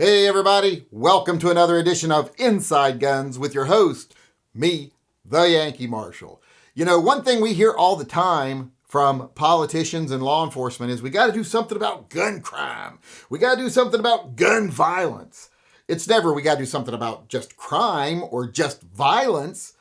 Hey everybody, welcome to another edition of Inside Guns with your host, me, the Yankee Marshal. You know, one thing we hear all the time from politicians and law enforcement is we got to do something about gun crime. We got to do something about gun violence. It's never we got to do something about just crime or just violence,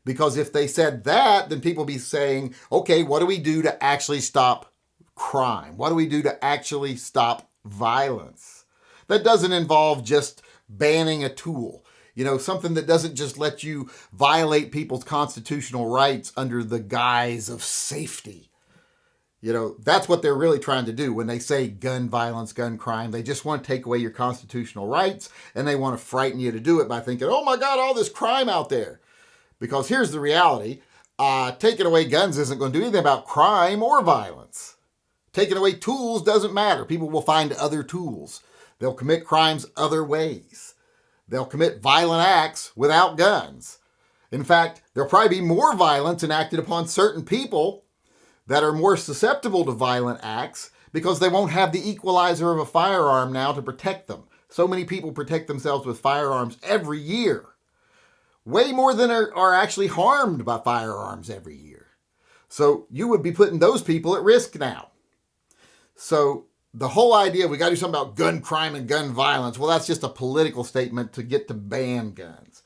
because if they said that, then people be saying, okay, what do we do to actually stop crime? What do we do to actually stop violence? That doesn't involve just banning a tool. You know, something that doesn't just let you violate people's constitutional rights under the guise of safety. You know, that's what they're really trying to do when they say gun violence, gun crime. They just want to take away your constitutional rights, and they want to frighten you to do it by thinking, oh my God, all this crime out there. Because here's the reality. Taking away guns isn't going to do anything about crime or violence. Taking away tools doesn't matter. People will find other tools. They'll commit crimes other ways. They'll commit violent acts without guns. In fact, there'll probably be more violence enacted upon certain people that are more susceptible to violent acts because they won't have the equalizer of a firearm now to protect them. So many people protect themselves with firearms every year. Way more than are actually harmed by firearms every year. So you would be putting those people at risk now. So the whole idea we got to do something about gun crime and gun violence, well, that's just a political statement to get to ban guns.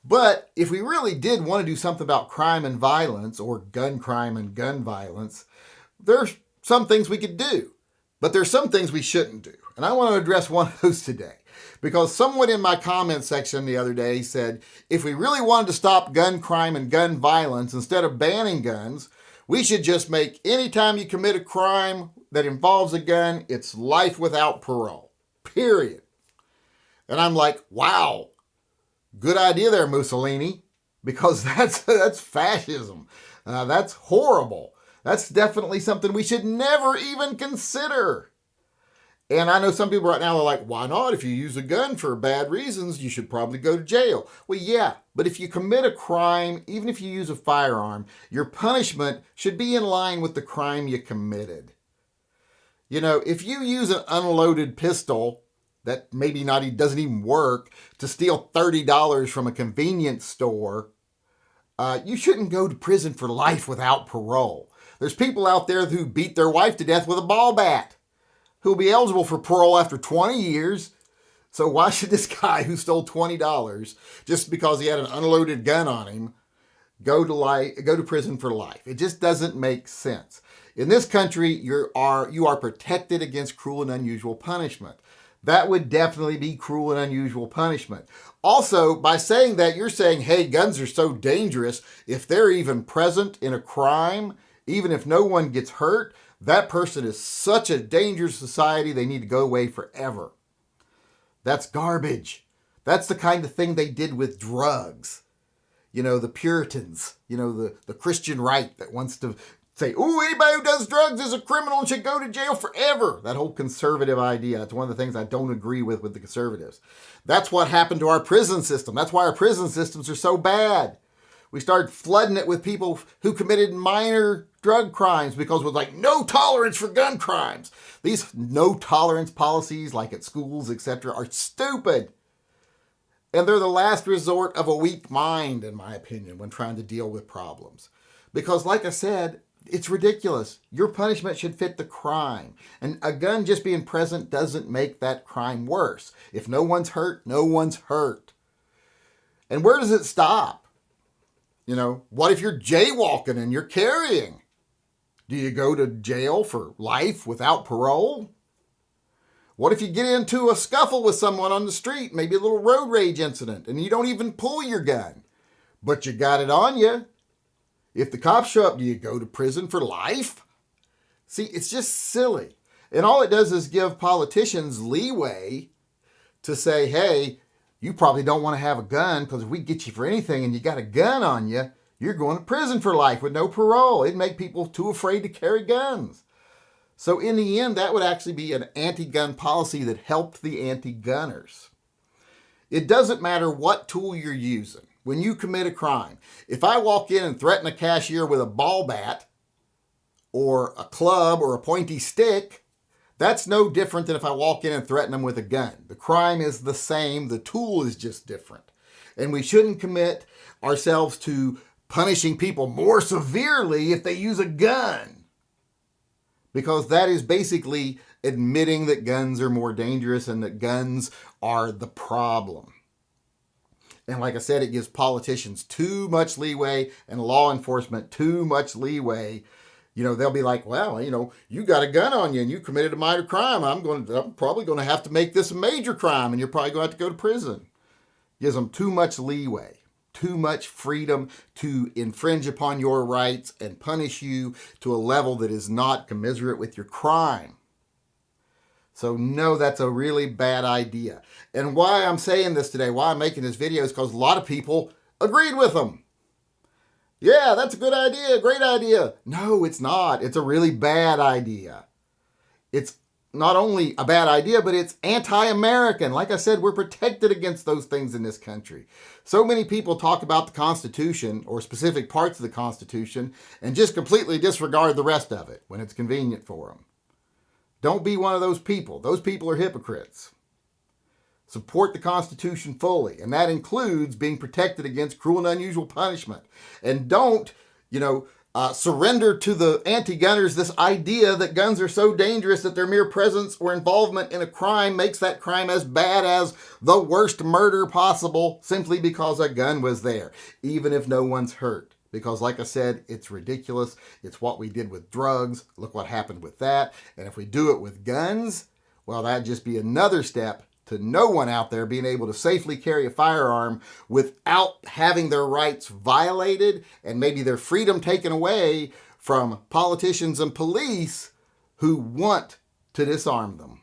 But if we really did want to do something about crime and violence, or gun crime and gun violence, there's some things we could do. But there's some things we shouldn't do. And I want to address one of those today. Because someone in my comment section the other day said, if we really wanted to stop gun crime and gun violence, instead of banning guns, we should just make any time you commit a crime that involves a gun, it's life without parole. Period. And I'm like, wow, good idea there, Mussolini, because that's fascism. That's horrible. That's definitely something we should never even consider. And I know some people right now are like, why not? If you use a gun for bad reasons, you should probably go to jail. Well, yeah, but if you commit a crime, even if you use a firearm, your punishment should be in line with the crime you committed. You know, if you use an unloaded pistol that maybe doesn't even work to steal $30 from a convenience store, you shouldn't go to prison for life without parole. There's people out there who beat their wife to death with a ball bat, who will be eligible for parole after 20 years. So why should this guy who stole $20 just because he had an unloaded gun on him go to prison for life? It just doesn't make sense. In this country, you are protected against cruel and unusual punishment. That would definitely be cruel and unusual punishment. Also, by saying that, you're saying, hey, guns are so dangerous, if they're even present in a crime, even if no one gets hurt, that person is such a dangerous society, they need to go away forever. That's garbage. That's the kind of thing they did with drugs. You know, the Puritans, you know, the Christian right that wants to say, oh, anybody who does drugs is a criminal and should go to jail forever. That whole conservative idea. That's one of the things I don't agree with the conservatives. That's what happened to our prison system. That's why our prison systems are so bad. We started flooding it with people who committed minor drug crimes because it was like no tolerance for gun crimes. These no tolerance policies, like at schools, etc., are stupid. And they're the last resort of a weak mind, in my opinion, when trying to deal with problems. Because like I said, it's ridiculous. Your punishment should fit the crime. And a gun just being present doesn't make that crime worse. If no one's hurt, no one's hurt. And where does it stop? You know, what if you're jaywalking and you're carrying? Do you go to jail for life without parole? What if you get into a scuffle with someone on the street, maybe a little road rage incident, and you don't even pull your gun, but you got it on you? If the cops show up, do you go to prison for life? See, it's just silly. And all it does is give politicians leeway to say, hey, you probably don't want to have a gun because if we get you for anything and you got a gun on you, you're going to prison for life with no parole. It'd make people too afraid to carry guns. So in the end, that would actually be an anti-gun policy that helped the anti-gunners. It doesn't matter what tool you're using. When you commit a crime, if I walk in and threaten a cashier with a ball bat or a club or a pointy stick, That's no different than if I walk in and threaten them with a gun. The crime is the same, the tool is just different. And we shouldn't commit ourselves to punishing people more severely if they use a gun, because that is basically admitting that guns are more dangerous and that guns are the problem. And like I said, it gives politicians too much leeway and law enforcement too much leeway. They'll be like, well, you got a gun on you and you committed a minor crime. I'm probably going to have to make this a major crime and you're probably going to have to go to prison. Gives them too much leeway, too much freedom to infringe upon your rights and punish you to a level that is not commensurate with your crime. So no, that's a really bad idea. And why I'm saying this today, why I'm making this video, is because a lot of people agreed with them. Yeah, that's a good idea, great idea. No, it's not. It's a really bad idea. It's not only a bad idea, but it's anti-American. Like I said, we're protected against those things in this country. So many people talk about the Constitution or specific parts of the Constitution and just completely disregard the rest of it when it's convenient for them. Don't be one of those people. Those people are hypocrites. Support the Constitution fully, and that includes being protected against cruel and unusual punishment. And don't, surrender to the anti-gunners this idea that guns are so dangerous that their mere presence or involvement in a crime makes that crime as bad as the worst murder possible simply because a gun was there, even if no one's hurt. Because like I said, it's ridiculous. It's what we did with drugs. Look what happened with that. And if we do it with guns, well, that'd just be another step to no one out there being able to safely carry a firearm without having their rights violated and maybe their freedom taken away from politicians and police who want to disarm them.